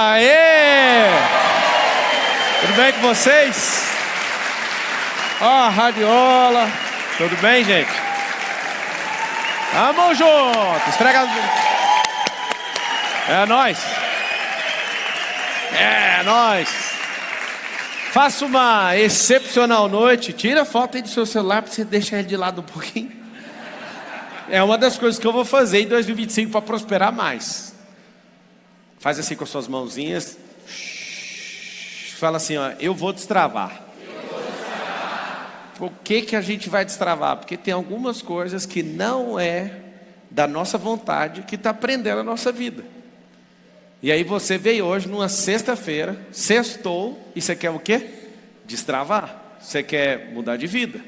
Aê! Tudo bem com vocês? Ó, radiola. Tudo bem, gente? Tamo junto. Esfrega. É nóis. É nóis. Faça uma excepcional noite. Tira a foto aí do seu celular para você deixar ele de lado um pouquinho. É uma das coisas que eu vou fazer em 2025 para prosperar mais. Faz assim com as suas mãozinhas. Fala assim, ó, eu vou destravar. Por que a gente vai destravar? Porque tem algumas coisas que não é da nossa vontade que está prendendo a nossa vida. E aí você veio hoje numa sexta-feira, sextou, e você quer o quê? Destravar. Você quer mudar de vida.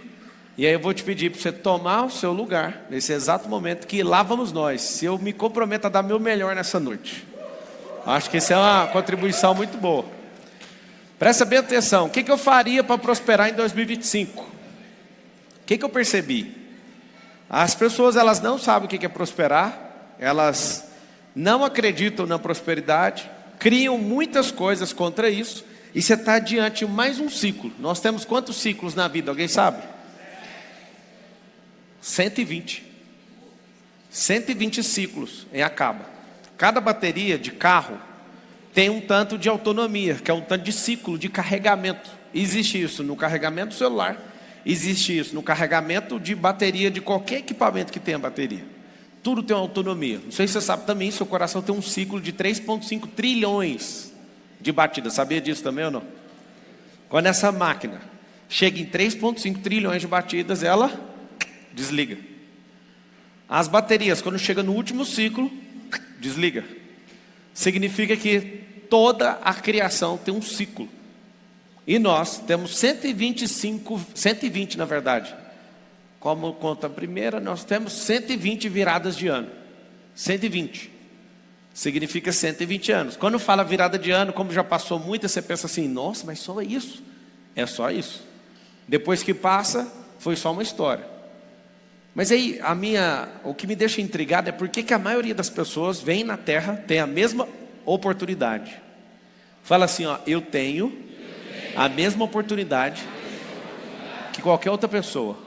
E aí eu vou te pedir para você tomar o seu lugar, nesse exato momento, que lá vamos nós. Se eu me comprometo a dar meu melhor nessa noite. Acho que isso é uma contribuição muito boa. Presta bem atenção. O que eu faria para prosperar em 2025? O que eu percebi? As pessoas, elas não sabem o que é prosperar. Elas não acreditam na prosperidade. Criam muitas coisas contra isso. E você está diante de mais um ciclo. Nós temos quantos ciclos na vida? Alguém sabe? 120. 120 ciclos em acaba. Cada bateria de carro tem um tanto de autonomia, que é um tanto de ciclo de carregamento. Existe isso no carregamento do celular, existe isso no carregamento de bateria de qualquer equipamento que tenha bateria. Tudo tem uma autonomia. Não sei se você sabe também, seu coração tem um ciclo de 3,5 trilhões de batidas. Sabia disso também ou não? Quando essa máquina chega em 3,5 trilhões de batidas, ela desliga. As baterias, quando chega no último ciclo, desliga. Significa que toda a criação tem um ciclo. E nós temos 120 na verdade. Como conta a primeira, nós temos 120 viradas de ano. 120. Significa 120 anos. Quando fala virada de ano, como já passou muito, você pensa assim, nossa, mas só isso? É só isso. Depois que passa, foi só uma história. Mas aí, o que me deixa intrigado é porque que a maioria das pessoas vem na Terra, tem a mesma oportunidade. Fala assim, ó, eu tenho a mesma oportunidade que qualquer outra pessoa.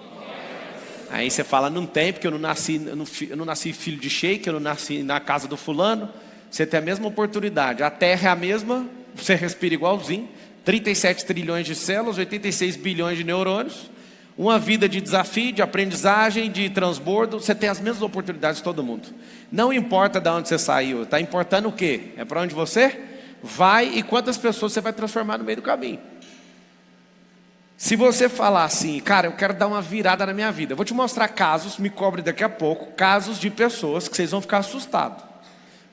Aí você fala, não tem, porque eu não nasci filho de sheik, eu não nasci na casa do fulano. Você tem a mesma oportunidade, a Terra é a mesma, você respira igualzinho, 37 trilhões de células, 86 bilhões de neurônios. Uma vida de desafio, de aprendizagem, de transbordo. Você tem as mesmas oportunidades de todo mundo. Não importa de onde você saiu. Está importando o quê? É para onde você vai e quantas pessoas você vai transformar no meio do caminho. Se você falar assim, cara, eu quero dar uma virada na minha vida. Eu vou te mostrar casos, me cobre daqui a pouco. Casos de pessoas que vocês vão ficar assustados.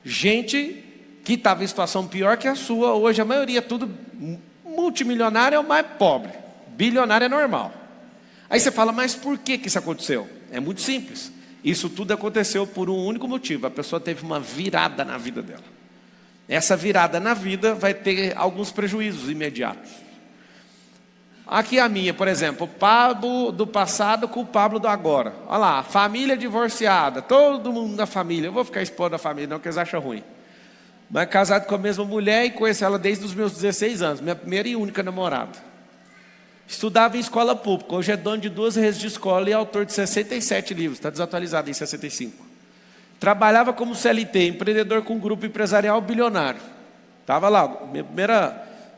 Gente que estava em situação pior que a sua. Hoje a maioria é tudo multimilionário, é o mais pobre. Bilionário é normal. Aí você fala, mas por que isso aconteceu? É muito simples. Isso tudo aconteceu por um único motivo. A pessoa teve uma virada na vida dela. Essa virada na vida vai ter alguns prejuízos imediatos. Aqui a minha, por exemplo, o Pablo do passado com o Pablo do agora. Olha lá, família divorciada, todo mundo da família. Eu vou ficar expondo a família, não, que eles acham ruim. Mas casado com a mesma mulher e conheço ela desde os meus 16 anos. Minha primeira e única namorada. Estudava em escola pública, hoje é dono de 2 redes de escola e autor de 67 livros, está desatualizado em 65. Trabalhava como CLT, empreendedor com um grupo empresarial bilionário. Estava lá,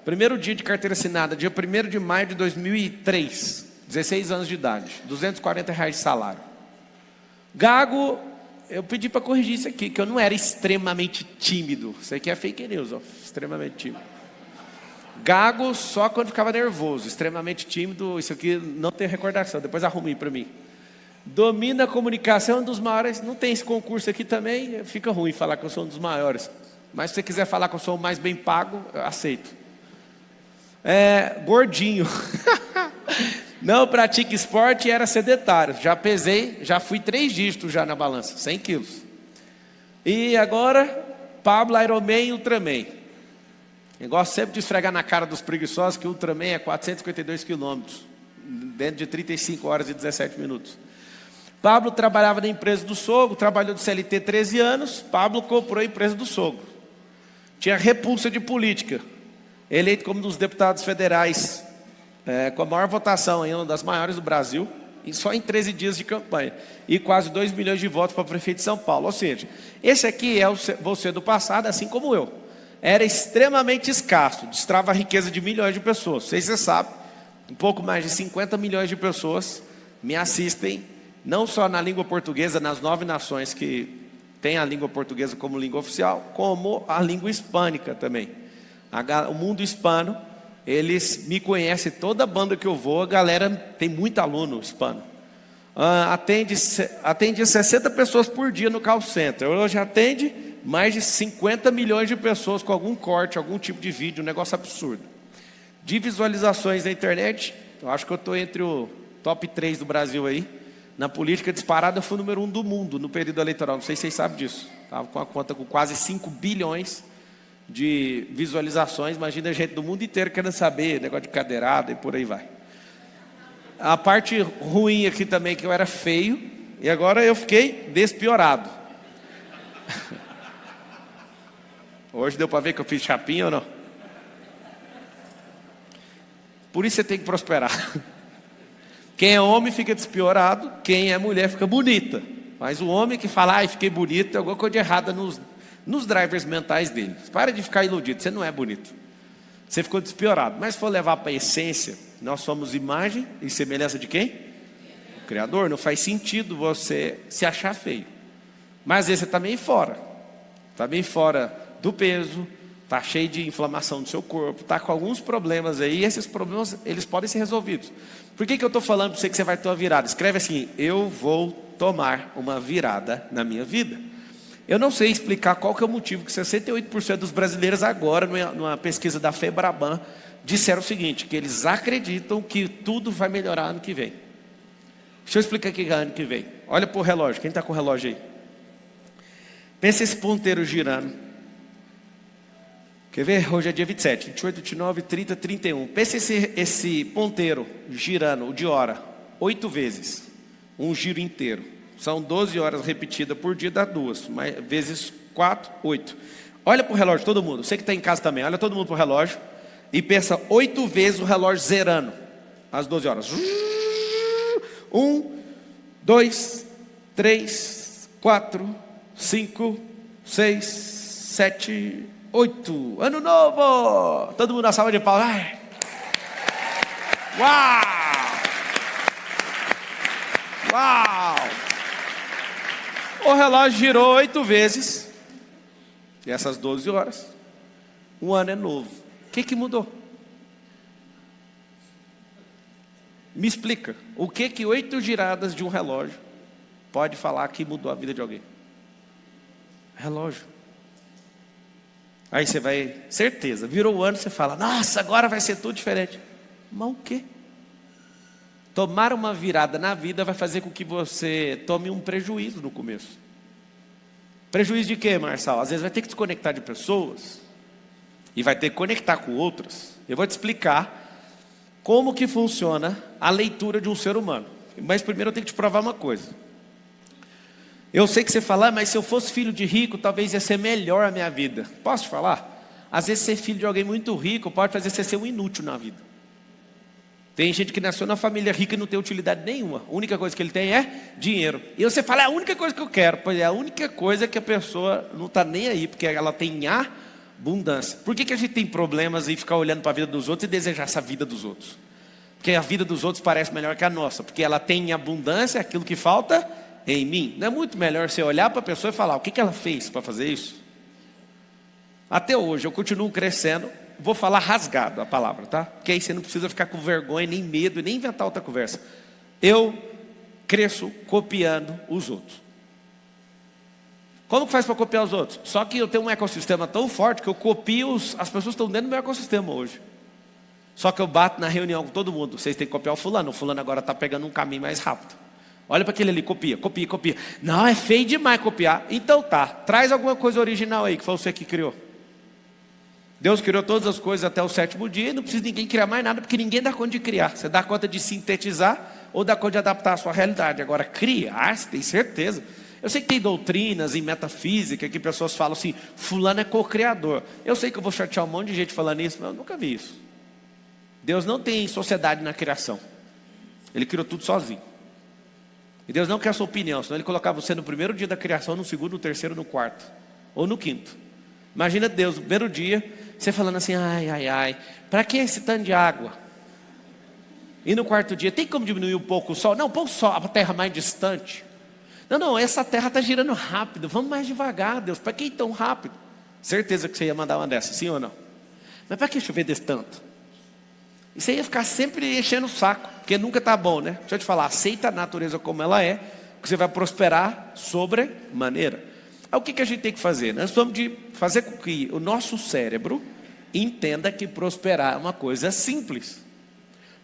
primeiro dia de carteira assinada, dia 1º de maio de 2003, 16 anos de idade, R$240 de salário. Gago, eu pedi para corrigir isso aqui, que eu não era extremamente tímido. Isso aqui é fake news, ó, extremamente tímido. Gago só quando ficava nervoso, extremamente tímido, isso aqui não tem recordação, depois arrumei para mim. Domina a comunicação, é um dos maiores, não tem esse concurso aqui também, fica ruim falar que eu sou um dos maiores. Mas se você quiser falar que eu sou o mais bem pago, eu aceito. Gordinho. Não pratica esporte e era sedentário. Já pesei, já fui 3 dígitos já na balança, 100 quilos. E agora, Pablo, Ironman e Ultraman. Eu gosto sempre de esfregar na cara dos preguiçosos que o Ultraman é 452 quilômetros, dentro de 35 horas e 17 minutos. Pablo trabalhava na empresa do sogro, trabalhou de CLT 13 anos, Pablo comprou a empresa do sogro. tinha repulsa de política, eleito como um dos deputados federais, com a maior votação, uma das maiores do Brasil, só em 13 dias de campanha, e quase 2 milhões de votos para prefeito de São Paulo. Ou seja, esse aqui é você do passado, assim como eu. Era extremamente escasso, destrava a riqueza de milhões de pessoas. Vocês já sabem, um pouco mais de 50 milhões de pessoas me assistem, não só na língua portuguesa, nas 9 nações que têm a língua portuguesa como língua oficial, como a língua hispânica também. O mundo hispano, eles me conhecem, toda banda que eu vou, a galera tem muito aluno hispano. Atende 60 pessoas por dia no call center. Hoje atende mais de 50 milhões de pessoas com algum corte, algum tipo de vídeo, um negócio absurdo. De visualizações na internet, eu acho que eu estou entre o top 3 do Brasil aí. Na política disparada, eu fui o número 1 do mundo no período eleitoral. Não sei se vocês sabem disso. Estava com a conta com quase 5 bilhões de visualizações. Imagina a gente do mundo inteiro querendo saber, negócio de cadeirada e por aí vai. A parte ruim aqui também, que eu era feio, e agora eu fiquei despiorado. Hoje deu para ver que eu fiz chapinha ou não? Por isso você tem que prosperar. Quem é homem fica despiorado, quem é mulher fica bonita. Mas o homem que fala, ai, fiquei bonito, é alguma coisa de errada nos drivers mentais dele. Para de ficar iludido, você não é bonito. Você ficou despiorado. Mas se for levar para a essência, nós somos imagem e semelhança de quem? O Criador. Não faz sentido você se achar feio. Mas às vezes você está meio fora. Está bem fora do peso, está cheio de inflamação do seu corpo, está com alguns problemas aí, e esses problemas, eles podem ser resolvidos. Por que eu estou falando para você que você vai ter uma virada? Escreve assim, eu vou tomar uma virada na minha vida. Eu não sei explicar qual que é o motivo que 68% dos brasileiros agora, numa pesquisa da FEBRABAN, disseram o seguinte, que eles acreditam que tudo vai melhorar ano que vem. Deixa eu explicar aqui ano que vem. Olha para o relógio, quem está com o relógio aí? Pensa esse ponteiro girando. Quer ver? Hoje é dia 27, 28, 29, 30, 31. Pensa esse ponteiro girando, o de hora, 8 vezes. Um giro inteiro. São 12 horas repetidas por dia, dá 2. Vezes 4, 8. Olha para o relógio, todo mundo. Você que está em casa também, olha todo mundo para o relógio. E pensa 8 vezes o relógio zerando. Às 12 horas. 1, 2, 3, 4, 5, 6, 7... 8, ano novo! Todo mundo na salva de palmas. Ai. Uau! Uau! O relógio girou 8 vezes. E essas 12 horas. Um ano é novo. O que mudou? Me explica. O que 8 giradas de um relógio pode falar que mudou a vida de alguém? Relógio. Aí você vai, certeza, virou o ano, você fala, nossa, agora vai ser tudo diferente. Mas o quê? Tomar uma virada na vida vai fazer com que você tome um prejuízo no começo. Prejuízo de quê, Marçal? Às vezes vai ter que desconectar de pessoas e vai ter que conectar com outras. Eu vou te explicar como que funciona a leitura de um ser humano. Mas primeiro eu tenho que te provar uma coisa. Eu sei que você fala, mas se eu fosse filho de rico, talvez ia ser melhor a minha vida. Posso te falar? Às vezes ser filho de alguém muito rico pode fazer você ser um inútil na vida. Tem gente que nasceu na família rica e não tem utilidade nenhuma. A única coisa que ele tem é dinheiro. E você fala, é a única coisa que eu quero. Pois é, a única coisa que a pessoa não está nem aí, porque ela tem abundância. Por que a gente tem problemas em ficar olhando para a vida dos outros e desejar essa vida dos outros? Porque a vida dos outros parece melhor que a nossa. Porque ela tem abundância, aquilo que falta em mim. Não é muito melhor você olhar para a pessoa e falar, o que ela fez para fazer isso? Até hoje eu continuo crescendo. Vou falar rasgado a palavra, tá? Porque aí você não precisa ficar com vergonha, nem medo, nem inventar outra conversa. Eu cresço copiando os outros. Como que faz para copiar os outros? Só que eu tenho um ecossistema tão forte que eu copio as pessoas que estão dentro do meu ecossistema hoje. Só que eu bato na reunião com todo mundo. Vocês têm que copiar o fulano agora está pegando um caminho mais rápido. Olha para aquele ali, copia. Não, é feio demais copiar. Então tá, traz alguma coisa original aí, que foi você que criou. Deus criou todas as coisas até o 7º dia e não precisa ninguém criar mais nada, porque ninguém dá conta de criar. Você dá conta de sintetizar ou dá conta de adaptar a sua realidade. Agora, criar, você tem certeza. Eu sei que tem doutrinas em metafísica que pessoas falam assim, fulano é co-criador. Eu sei que eu vou chatear um monte de gente falando isso, mas eu nunca vi isso. Deus não tem sociedade na criação. Ele criou tudo sozinho. E Deus não quer a sua opinião, senão Ele colocava você no primeiro dia da criação, no segundo, no terceiro, no quarto. Ou no quinto. Imagina Deus, no primeiro dia, você falando assim, ai, para que esse tanto de água? E no quarto dia, tem como diminuir um pouco o sol? Não, põe o sol, a terra mais distante. Não, essa terra está girando rápido, vamos mais devagar, Deus, para que ir tão rápido? Certeza que você ia mandar uma dessas, sim ou não? Mas para que chover desse tanto? E você ia ficar sempre enchendo o saco, porque nunca está bom, né? Deixa eu te falar, aceita a natureza como ela é, que você vai prosperar sobremaneira. Aí o que a gente tem que fazer? Nós vamos fazer com que o nosso cérebro entenda que prosperar é uma coisa simples.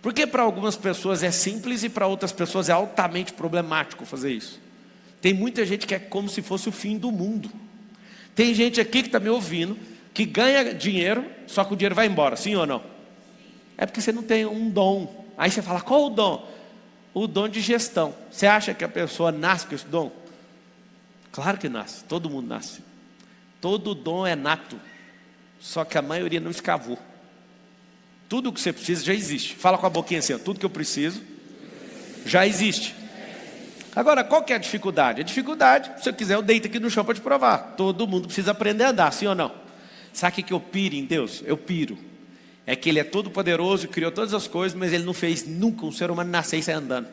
Porque para algumas pessoas é simples e para outras pessoas é altamente problemático fazer isso. Tem muita gente que é como se fosse o fim do mundo. Tem gente aqui que está me ouvindo, que ganha dinheiro, só que o dinheiro vai embora, sim ou não? É porque você não tem um dom. Aí você fala, qual o dom? O dom de gestão. Você acha que a pessoa nasce com esse dom? Claro que nasce, todo mundo nasce. Todo dom é nato. Só que a maioria não escavou. Tudo o que você precisa já existe. Fala com a boquinha assim, ó, tudo que eu preciso já existe. Agora, qual que é a dificuldade? A dificuldade, se eu quiser, eu deito aqui no chão para te provar. Todo mundo precisa aprender a andar, sim ou não? Sabe o que eu piro em Deus? Eu piro. É que Ele é todo poderoso, criou todas as coisas, mas Ele não fez nunca um ser humano nascer e sair andando.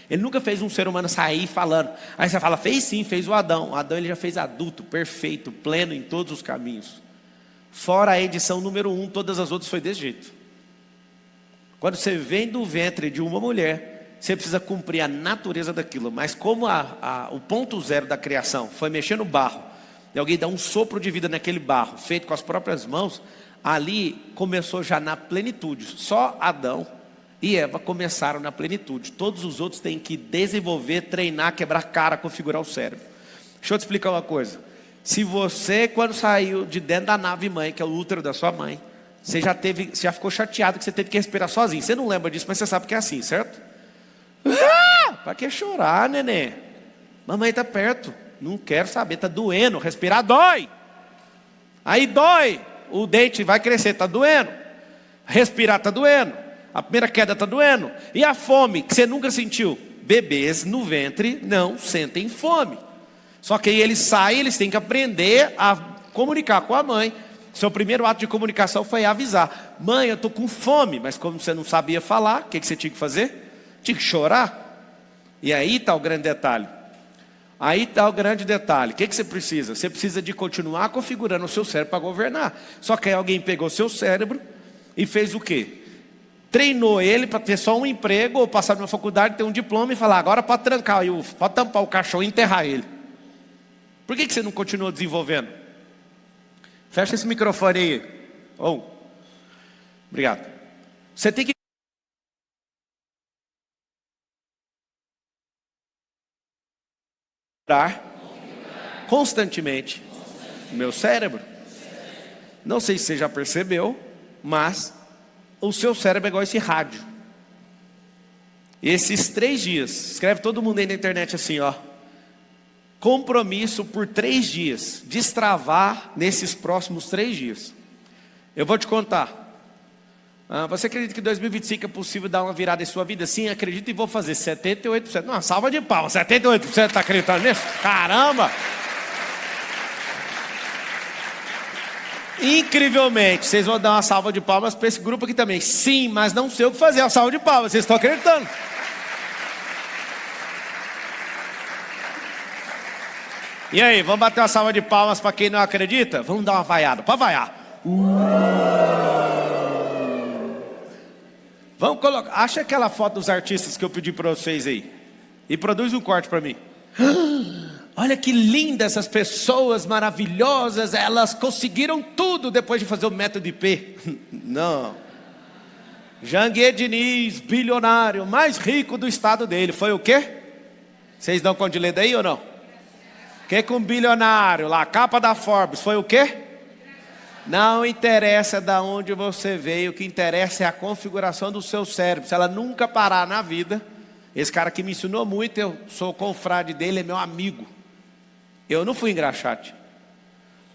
Ele nunca fez um ser humano sair falando. Aí você fala, fez sim, fez o Adão. O Adão ele já fez adulto, perfeito, pleno em todos os caminhos. Fora a edição número 1, todas as outras foi desse jeito. Quando você vem do ventre de uma mulher, você precisa cumprir a natureza daquilo. Mas como o ponto zero da criação foi mexer no barro, e alguém dá um sopro de vida naquele barro, feito com as próprias mãos, ali começou já na plenitude. Só Adão e Eva começaram na plenitude. Todos os outros têm que desenvolver, treinar, quebrar cara, configurar o cérebro. Deixa eu te explicar uma coisa. Se você, quando saiu de dentro da nave mãe, que é o útero da sua mãe, você já ficou chateado que você teve que respirar sozinho. Você não lembra disso, mas você sabe que é assim, certo? Para que chorar, neném? Mamãe está perto. Não quero saber, está doendo. Respirar dói. Aí dói. O dente vai crescer, está doendo. Respirar está doendo. A primeira queda está doendo. E a fome, que você nunca sentiu? Bebês no ventre não sentem fome. Só que aí eles saem, eles têm que aprender a comunicar com a mãe. Seu primeiro ato de comunicação foi avisar. Mãe, eu estou com fome. Mas como você não sabia falar, o que você tinha que fazer? Tinha que chorar. E aí está o grande detalhe. O que você precisa? Você precisa de continuar configurando o seu cérebro para governar. Só que aí alguém pegou o seu cérebro e fez o quê? Treinou ele para ter só um emprego, ou passar numa faculdade, ter um diploma e falar, agora pode trancar, pode tampar o caixão e enterrar ele. Por que você não continua desenvolvendo? Fecha esse microfone aí. Obrigado. Você tem que constantemente o meu cérebro. Não sei se você já percebeu, mas o seu cérebro é igual esse rádio. Esses 3 dias, escreve todo mundo aí na internet assim, ó. Compromisso por 3 dias, destravar nesses próximos 3 dias. Eu vou te contar. Você acredita que em 2025 é possível dar uma virada em sua vida? Sim, acredito e vou fazer 78%. Não, salva de palmas, 78% está acreditando nisso? Caramba! Incrivelmente, vocês vão dar uma salva de palmas para esse grupo aqui também. Sim, mas não sei o que fazer, a salva de palmas, vocês estão acreditando. E aí, vamos bater uma salva de palmas para quem não acredita? Vamos dar uma vaiada, para vaiar. Vamos colocar, acha aquela foto dos artistas que eu pedi para vocês aí. E produz um corte para mim. Olha que linda essas pessoas maravilhosas. Elas conseguiram tudo depois de fazer o método IP. Não. Janguier Diniz, bilionário, mais rico do estado dele. Foi o quê? Vocês dão conta de ler daí ou não? Que com bilionário lá, capa da Forbes. Foi o quê? Não interessa de onde você veio, o que interessa é a configuração do seu cérebro. Se ela nunca parar na vida, esse cara que me ensinou muito, eu sou confrade dele, é meu amigo. Eu não fui engraxate.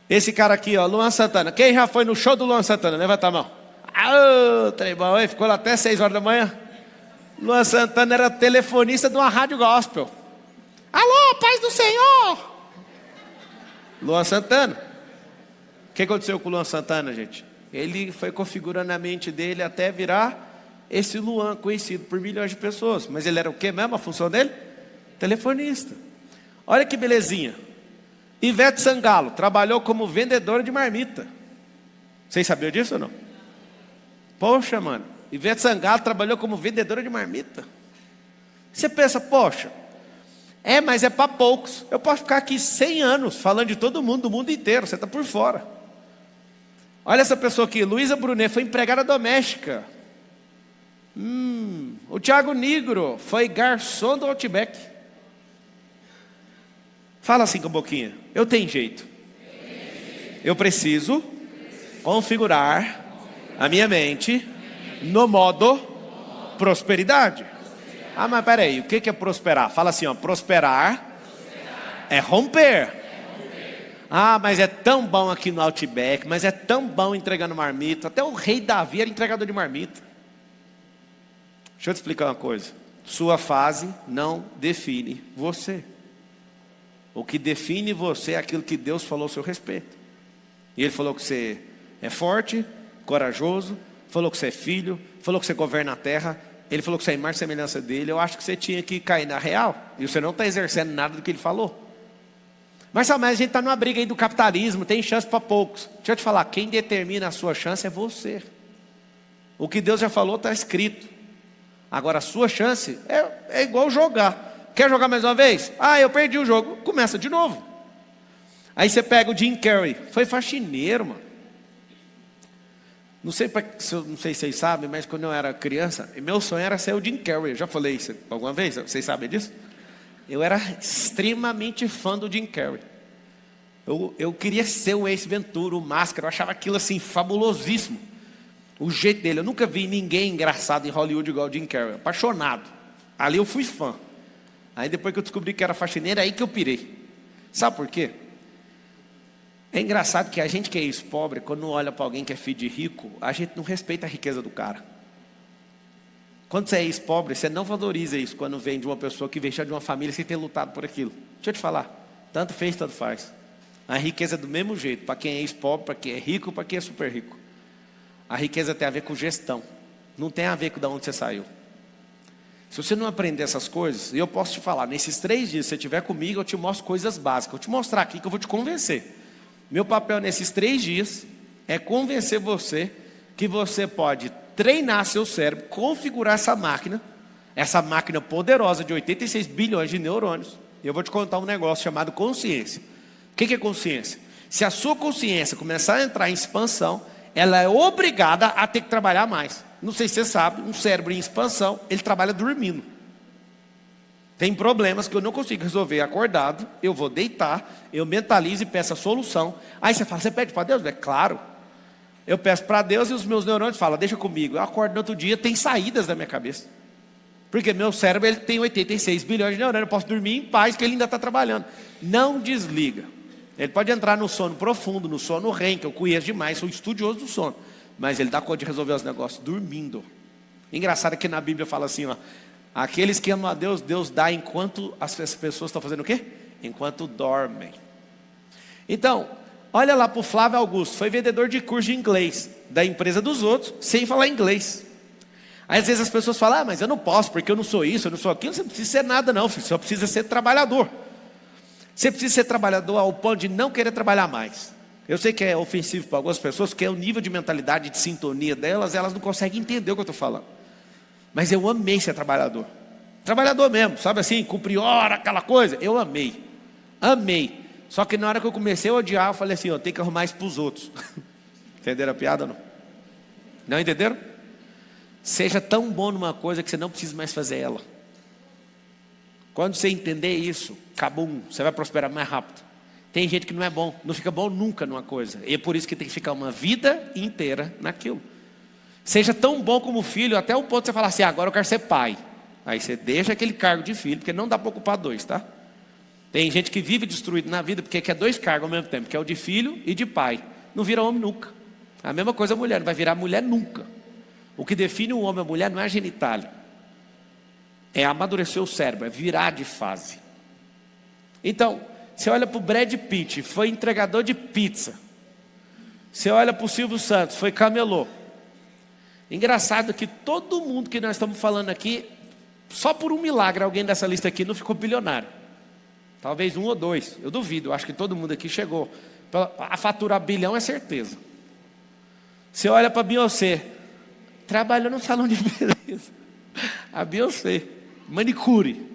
Esse cara aqui, ó, Luan Santana. Quem já foi no show do Luan Santana? Levanta a mão. Ah, trem bom, hein? Ficou lá até 6 horas da manhã. Luan Santana era telefonista de uma rádio gospel. Alô, paz do Senhor! Luan Santana. O que aconteceu com o Luan Santana, gente? Ele foi configurando a mente dele até virar esse Luan, conhecido por milhões de pessoas. Mas ele era o que mesmo, a função dele? Telefonista. Olha que belezinha. Ivete Sangalo trabalhou como vendedora de marmita. Vocês sabiam disso ou não? Poxa, mano. Ivete Sangalo trabalhou como vendedora de marmita. Você pensa, poxa, mas é para poucos. Eu posso ficar aqui 100 anos falando de todo mundo, do mundo inteiro. Você está por fora. Olha essa pessoa aqui, Luísa Brunet, foi empregada doméstica. O Thiago Nigro foi garçom do Outback. Fala assim com a boquinha. Eu tenho jeito. Eu preciso configurar a minha mente no modo prosperidade. Ah, mas peraí, o que é prosperar? Fala assim, ó, prosperar é romper. Ah, mas é tão bom aqui no Outback, mas é tão bom entregando marmita. Até o rei Davi era entregador de marmita. Deixa eu te explicar uma coisa. Sua fase não define você. O que define você é aquilo que Deus falou a seu respeito. E Ele falou que você é forte, corajoso, falou que você é filho, falou que você governa a terra, Ele falou que você é imagem e semelhança dele. Eu acho que você tinha que cair na real. E você não está exercendo nada do que Ele falou. Mas a gente está numa briga aí do capitalismo, tem chance para poucos. Deixa eu te falar, quem determina a sua chance é você. O que Deus já falou está escrito. Agora a sua chance é igual jogar. Quer jogar mais uma vez? Ah, eu perdi o jogo. Começa de novo. Aí você pega o Jim Carrey. Foi faxineiro, mano. Não sei se vocês sabem, mas quando eu era criança, meu sonho era ser o Jim Carrey. Eu já falei isso alguma vez? Vocês sabem disso? Eu era extremamente fã do Jim Carrey. Eu queria ser o Ace Ventura, o Máscara. Eu achava aquilo assim fabulosíssimo. O jeito dele. Eu nunca vi ninguém engraçado em Hollywood igual o Jim Carrey. Apaixonado. Ali eu fui fã. Aí depois que eu descobri que era faxineiro, aí que eu pirei. Sabe por quê? É engraçado que a gente que é ex-pobre, quando olha para alguém que é filho de rico, a gente não respeita a riqueza do cara. Quando você é ex-pobre, você não valoriza isso quando vem de uma pessoa que veio de uma família sem ter lutado por aquilo. Deixa eu te falar, tanto fez, tanto faz. A riqueza é do mesmo jeito, para quem é ex-pobre, para quem é rico, para quem é super rico. A riqueza tem a ver com gestão, não tem a ver com de onde você saiu. Se você não aprender essas coisas, e eu posso te falar, nesses 3 dias, se você estiver comigo, eu te mostro coisas básicas. Eu vou te mostrar aqui que eu vou te convencer. Meu papel nesses 3 dias é convencer você que você pode treinar seu cérebro, configurar essa máquina poderosa de 86 bilhões de neurônios. E eu vou te contar um negócio chamado consciência. O que é consciência? Se a sua consciência começar a entrar em expansão, ela é obrigada a ter que trabalhar mais. Não sei se você sabe, um cérebro em expansão, ele trabalha dormindo. Tem problemas que eu não consigo resolver acordado, eu vou deitar, eu mentalizo e peço a solução. Aí você fala, você pede para Deus? É claro. Eu peço para Deus e os meus neurônios falam, deixa comigo. Eu acordo no outro dia, tem saídas da minha cabeça. Porque meu cérebro ele tem 86 bilhões de neurônios, eu posso dormir em paz, que ele ainda está trabalhando. Não desliga. Ele pode entrar no sono profundo, no sono REM, que eu conheço demais, sou estudioso do sono. Mas ele dá conta de resolver os negócios dormindo. Engraçado é que na Bíblia fala assim, ó, aqueles que amam a Deus, Deus dá enquanto as pessoas estão fazendo o quê? Enquanto dormem. Então, olha lá para o Flávio Augusto, foi vendedor de curso de inglês, da empresa dos outros, sem falar inglês. Aí às vezes as pessoas falam, mas eu não posso, porque eu não sou isso, eu não sou aquilo. Você não precisa ser nada não, filho. Você só precisa ser trabalhador. Você precisa ser trabalhador ao ponto de não querer trabalhar mais. Eu sei que é ofensivo para algumas pessoas, porque é o nível de mentalidade, de sintonia delas, elas não conseguem entender o que eu estou falando. Mas eu amei ser trabalhador. Trabalhador mesmo, sabe assim, cumprir hora, aquela coisa. Eu amei. Amei. Só que na hora que eu comecei a odiar, eu falei assim, eu tenho que arrumar isso para os outros. Entenderam a piada ou não? Não entenderam? Seja tão bom numa coisa que você não precisa mais fazer ela. Quando você entender isso, acabou, você vai prosperar mais rápido. Tem gente que não é bom, não fica bom nunca numa coisa. E é por isso que tem que ficar uma vida inteira naquilo. Seja tão bom como filho, até o ponto de você falar assim, agora eu quero ser pai. Aí você deixa aquele cargo de filho, porque não dá para ocupar 2, tá? Tem gente que vive destruído na vida porque quer dois cargos ao mesmo tempo, que é o de filho e de pai. Não vira homem nunca. A mesma coisa a mulher, não vai virar mulher nunca. O que define um homem ou mulher não é a genitália. É amadurecer o cérebro, é virar de fase. Então, você olha para o Brad Pitt, foi entregador de pizza. Você olha para o Silvio Santos, foi camelô. Engraçado que todo mundo que nós estamos falando aqui, só por um milagre alguém dessa lista aqui não ficou bilionário. Talvez um ou dois, eu duvido, eu acho que todo mundo aqui chegou. A faturar bilhão é certeza. Você olha para a Beyoncé, trabalhou num salão de beleza. A Beyoncé, manicure.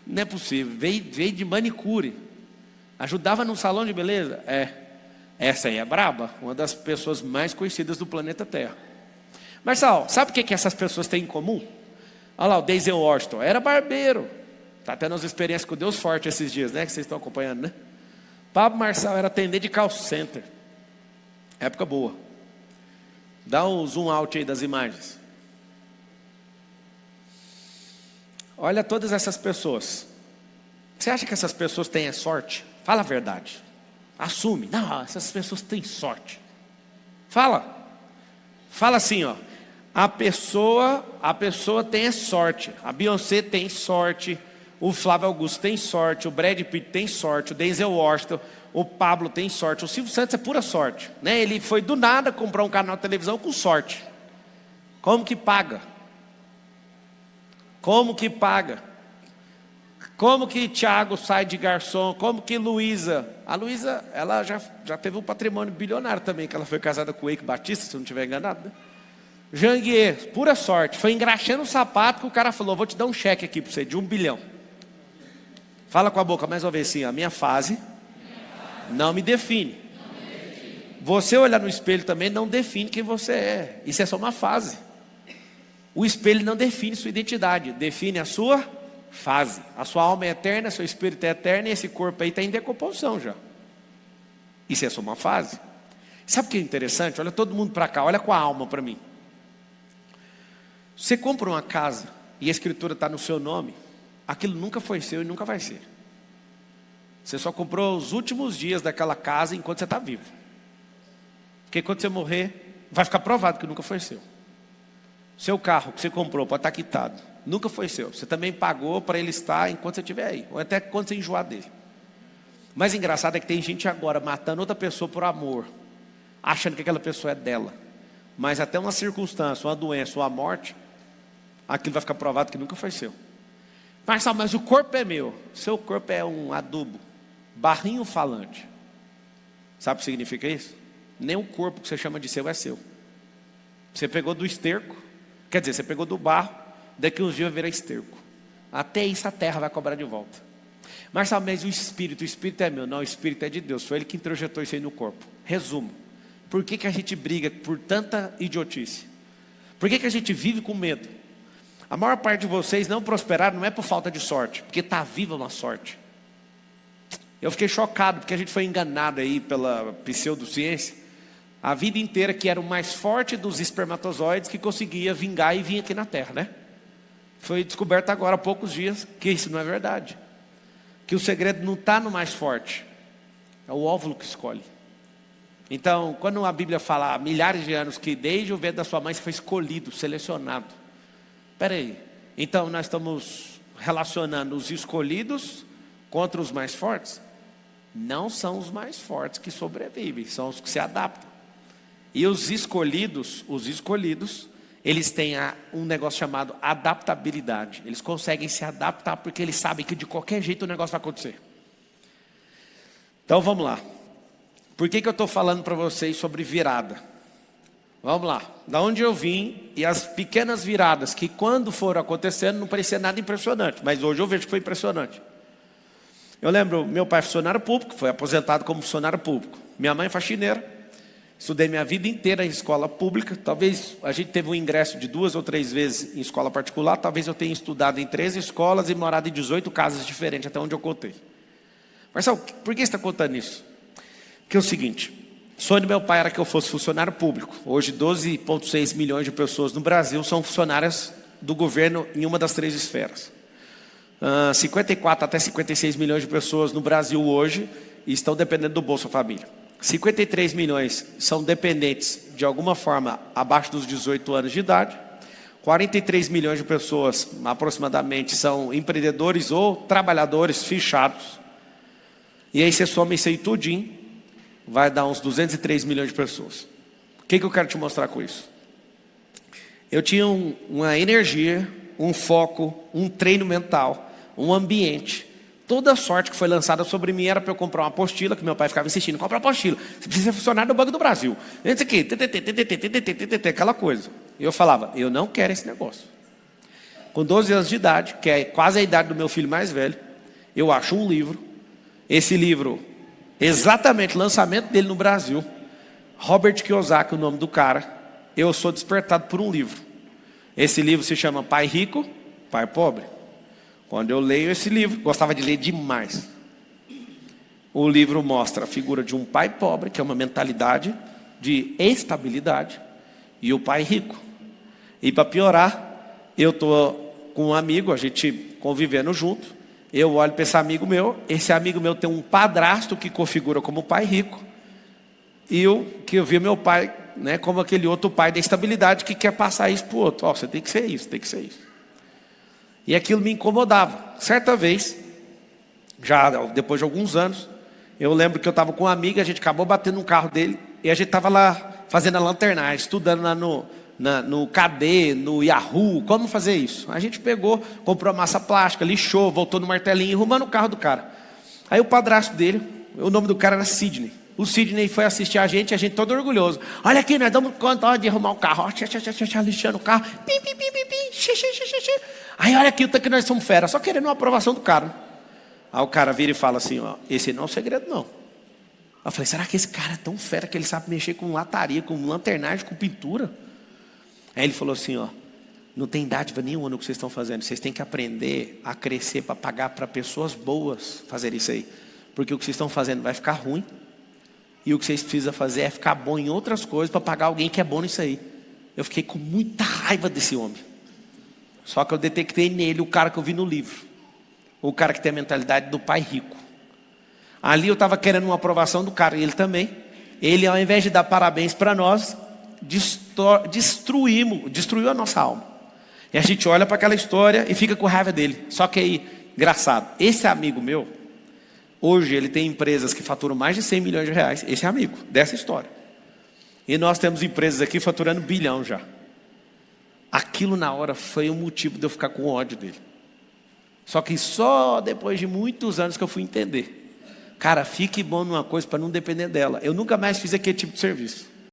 Não é possível, veio de manicure. Ajudava num salão de beleza? Essa aí é braba, uma das pessoas mais conhecidas do planeta Terra. Marçal, sabe o que essas pessoas têm em comum? Olha lá, o Denzel Washington, era barbeiro. Está tendo umas experiências com Deus forte esses dias, né? Que vocês estão acompanhando, né? Pablo Marçal era atendente de call center. Época boa. Dá um zoom out aí das imagens. Olha todas essas pessoas. Você acha que essas pessoas têm sorte? Fala a verdade. Assume. Não, essas pessoas têm sorte. Fala. Fala assim, ó. A pessoa tem sorte. A Beyoncé tem sorte. O Flávio Augusto tem sorte. O Brad Pitt tem sorte. O Denzel Washington. O Pablo tem sorte. O Silvio Santos é pura sorte, né? Ele foi do nada comprar um canal de televisão com sorte. Como que paga? Como que paga? Como que Thiago sai de garçom? Como que Luísa? A Luísa, ela já teve um patrimônio bilionário também, que ela foi casada com o Eike Batista, se eu não estiver enganado, né? Janguier, pura sorte. Foi engraxando o sapato que o cara falou, vou te dar um cheque aqui para você, de 1 bilhão. Fala com a boca mais uma vez assim, a minha fase não me define. Você olhar no espelho também não define quem você é. Isso é só uma fase. O espelho não define sua identidade, define a sua fase. A sua alma é eterna, seu espírito é eterno e esse corpo aí está em decomposição já. Isso é só uma fase. Sabe o que é interessante? Olha todo mundo para cá, olha com a alma para mim. Você compra uma casa e a escritura está no seu nome, aquilo nunca foi seu e nunca vai ser. Você só comprou os últimos dias daquela casa enquanto você está vivo. Porque quando você morrer, vai ficar provado que nunca foi seu. Seu carro que você comprou pode estar quitado, nunca foi seu. Você também pagou para ele estar enquanto você estiver aí, ou até quando você enjoar dele. Mas engraçado é que tem gente agora matando outra pessoa por amor, achando que aquela pessoa é dela. Mas até uma circunstância, uma doença ou a morte, aquilo vai ficar provado que nunca foi seu. Mas o corpo é meu. Seu corpo é um adubo, barrinho falante. Sabe o que significa isso? Nem o corpo que você chama de seu é seu. Você pegou do esterco, quer dizer, você pegou do barro, daqui uns dias vai virar esterco. Até isso a terra vai cobrar de volta. Mas o espírito é meu. Não, o espírito é de Deus, foi ele que introjetou isso aí no corpo. Resumo, por que a gente briga por tanta idiotice? Por que a gente vive com medo? A maior parte de vocês não prosperaram, não é por falta de sorte, porque está viva uma sorte. Eu fiquei chocado, porque a gente foi enganado aí pela pseudociência, a vida inteira, que era o mais forte dos espermatozoides que conseguia vingar e vir aqui na Terra, né? Foi descoberto agora há poucos dias que isso não é verdade. Que o segredo não está no mais forte, é o óvulo que escolhe. Então, quando a Bíblia fala há milhares de anos que desde o ventre da sua mãe você foi escolhido, selecionado. Espera aí, então nós estamos relacionando os escolhidos contra os mais fortes? Não são os mais fortes que sobrevivem, são os que se adaptam. E os escolhidos, eles têm um negócio chamado adaptabilidade. Eles conseguem se adaptar porque eles sabem que de qualquer jeito o negócio vai acontecer. Então vamos lá. Por que eu estou falando para vocês sobre virada? Vamos lá. Da onde eu vim e as pequenas viradas que quando foram acontecendo não parecia nada impressionante. Mas hoje eu vejo que foi impressionante. Eu lembro, meu pai é funcionário público, foi aposentado como funcionário público. Minha mãe é faxineira. Estudei minha vida inteira em escola pública. Talvez a gente teve um ingresso de 2 ou 3 vezes em escola particular. Talvez eu tenha estudado em 13 escolas e morado em 18 casas diferentes, até onde eu contei. Marcelo, por que você está contando isso? Porque é o seguinte, o sonho do meu pai era que eu fosse funcionário público. Hoje 12,6 milhões de pessoas no Brasil são funcionárias do governo em uma das 3 esferas. 54 até 56 milhões de pessoas no Brasil hoje estão dependendo do Bolsa Família. 53 milhões são dependentes de alguma forma abaixo dos 18 anos de idade. 43 milhões de pessoas aproximadamente são empreendedores ou trabalhadores fichados. E aí você soma isso aí tudinho, vai dar uns 203 milhões de pessoas. O que eu quero te mostrar com isso? Eu tinha uma energia, um foco, um treino mental, um ambiente. Toda a sorte que foi lançada sobre mim era para eu comprar uma apostila, que meu pai ficava insistindo, compra uma apostila, você precisa ser funcionário do Banco do Brasil. Isso aqui, aquela coisa. E eu falava, eu não quero esse negócio. Com 12 anos de idade, que é quase a idade do meu filho mais velho, eu acho um livro. Esse livro, exatamente o lançamento dele no Brasil, Robert Kiyosaki, o nome do cara, eu sou despertado por um livro. Esse livro se chama Pai Rico, Pai Pobre. Quando eu leio esse livro, gostava de ler demais. O livro mostra a figura de um pai pobre, que é uma mentalidade de estabilidade, e o pai rico. E para piorar, eu estou com um amigo, a gente convivendo junto, eu olho para esse amigo meu tem um padrasto que configura como pai rico, e eu vi meu pai, né, como aquele outro pai da estabilidade que quer passar isso para o outro. Você tem que ser isso, tem que ser isso. E aquilo me incomodava. Certa vez, já depois de alguns anos, eu lembro que eu estava com uma amiga, a gente acabou batendo no carro dele, e a gente estava lá fazendo a lanternagem, estudando lá no KD, no Yahoo, como fazer isso. A gente pegou, comprou a massa plástica, lixou, voltou no martelinho, arrumando o carro do cara. Aí o padrasto dele, o nome do cara era Sidney. O Sidney foi assistir a gente todo orgulhoso. Olha aqui, nós damos conta de arrumar o carro. Lixando o carro. Pim, pim, pim, pim, pim. Aí olha aqui, o tanto que nós somos fera. Só querendo uma aprovação do cara. Aí o cara vira e fala assim, esse não é o segredo não. Eu falei, será que esse cara é tão fera que ele sabe mexer com lataria, com lanternagem, com pintura? Aí ele falou assim, não tem dádiva nenhuma no que vocês estão fazendo. Vocês têm que aprender a crescer para pagar para pessoas boas fazer isso aí. Porque o que vocês estão fazendo vai ficar ruim. E o que vocês precisam fazer é ficar bom em outras coisas para pagar alguém que é bom nisso aí. Eu fiquei com muita raiva desse homem. Só que eu detectei nele o cara que eu vi no livro. O cara que tem a mentalidade do pai rico. Ali eu estava querendo uma aprovação do cara, e ele também. Ele, ao invés de dar parabéns para nós, destruiu a nossa alma. E a gente olha para aquela história e fica com raiva dele. Só que aí, engraçado, esse amigo meu, hoje ele tem empresas que faturam mais de 100 milhões de reais. Esse é amigo dessa história. E nós temos empresas aqui faturando bilhão já. Aquilo na hora foi o motivo de eu ficar com ódio dele. Só que só depois de muitos anos que eu fui entender. Cara, fique bom numa coisa para não depender dela. Eu nunca mais fiz aquele tipo de serviço.